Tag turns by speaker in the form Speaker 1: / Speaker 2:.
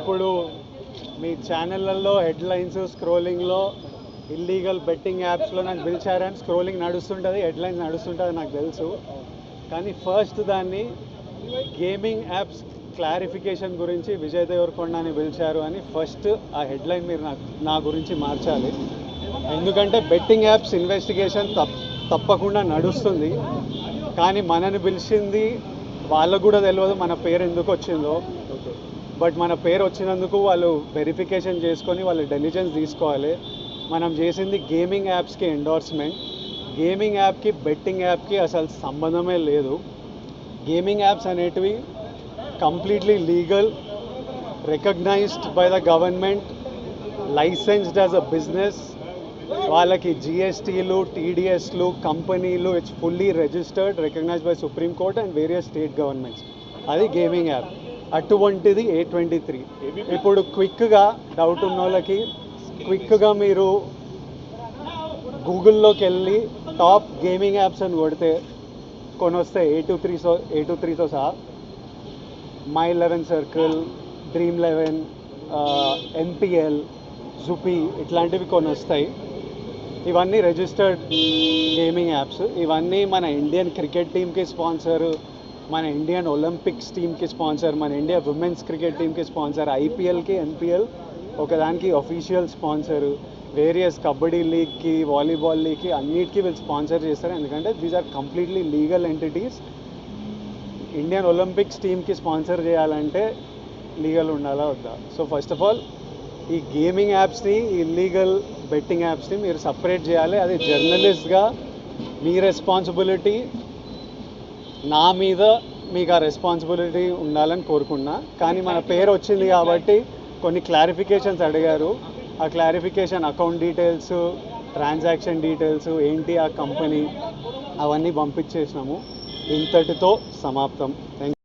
Speaker 1: ఇప్పుడు మీ ఛానళ్ళల్లో headlines స్క్రోలింగ్లో illegal betting యాప్స్లో నాకు పిలిచారని స్క్రోలింగ్ నడుస్తుంటుంది, హెడ్లైన్స్ నడుస్తుంటుంది నాకు తెలుసు. కానీ ఫస్ట్ దాన్ని గేమింగ్ యాప్స్ క్లారిఫికేషన్ గురించి విజయ్ దేవరకొండని పిలిచారు అని ఫస్ట్ ఆ హెడ్లైన్ మీరు నా గురించి మార్చాలి. ఎందుకంటే బెట్టింగ్ యాప్స్ ఇన్వెస్టిగేషన్ తప్పకుండా నడుస్తుంది. కానీ మనని పిలిచింది వాళ్ళకు కూడా తెలియదు మన పేరు ఎందుకు వచ్చిందో. బట్ మన పేరు వచ్చినందుకు వాళ్ళు వెరిఫికేషన్ చేసుకొని వాళ్ళు డెలిజెన్స్ తీసుకోవాలి. మనం చేసింది గేమింగ్ యాప్స్కి ఎండోర్స్మెంట్. గేమింగ్ యాప్కి బెట్టింగ్ యాప్కి అసలు సంబంధమే లేదు. గేమింగ్ యాప్స్ అనేటివి completely legal, recognized by the government, licensed as a business. వాళ్ళకి జిఎస్టీలు, టీడీఎస్లు, కంపెనీలు, it's fully registered, recognized by supreme court and various state governments. అది గేమింగ్ యాప్. అటువంటిది A23. ఇప్పుడు క్విక్గా డౌట్ ఉన్న వాళ్ళకి క్విక్గా మీరు గూగుల్లోకి వెళ్ళి టాప్ గేమింగ్ యాప్స్ అని కొడితే కొన్ని వస్తాయి. A23తో సహా My11 Circle, Dream11, NPL, జుపీ ఇట్లాంటివి కొన్ని వస్తాయి. ఇవన్నీ రిజిస్టర్డ్ గేమింగ్ యాప్స్. ఇవన్నీ మన ఇండియన్ క్రికెట్ టీమ్కి స్పాన్సర్, మన ఇండియన్ ఒలింపిక్స్ టీమ్కి స్పాన్సర్, మన ఇండియా ఉమెన్స్ క్రికెట్ టీమ్కి స్పాన్సర్, ఐపీఎల్కి, ఎన్పిఎల్ ఒకదానికి అఫీషియల్ స్పాన్సరు, వేరియస్ కబడ్డీ లీగ్కి, వాలీబాల్ లీగ్కి అన్నిటికీ వీళ్ళు స్పాన్సర్ చేస్తారు. ఎందుకంటే these are completely legal entities. Indian Olympics టీమ్కి స్పాన్సర్ చేయాలంటే లీగల్ ఉండాలా వద్దా? సో ఫస్ట్ ఆఫ్ ఆల్ ఈ గేమింగ్ యాప్స్ని, ఇల్లీగల్ బెట్టింగ్ యాప్స్ని మీరు సపరేట్ చేయాలి. అది జర్నలిస్ట్గా మీ రెస్పాన్సిబిలిటీ. నా మీద మీకు ఆ రెస్పాన్సిబిలిటీ ఉండాలని కోరుకున్నా. కానీ మన పేరు వచ్చింది కాబట్టి కొన్ని క్లారిఫికేషన్స్ అడిగారు. ఆ clarification account details, transaction details ఏంటి ఆ కంపెనీ అవన్నీ పంపించేసినాము. ఇంతటితో సమాప్తం. Thank you.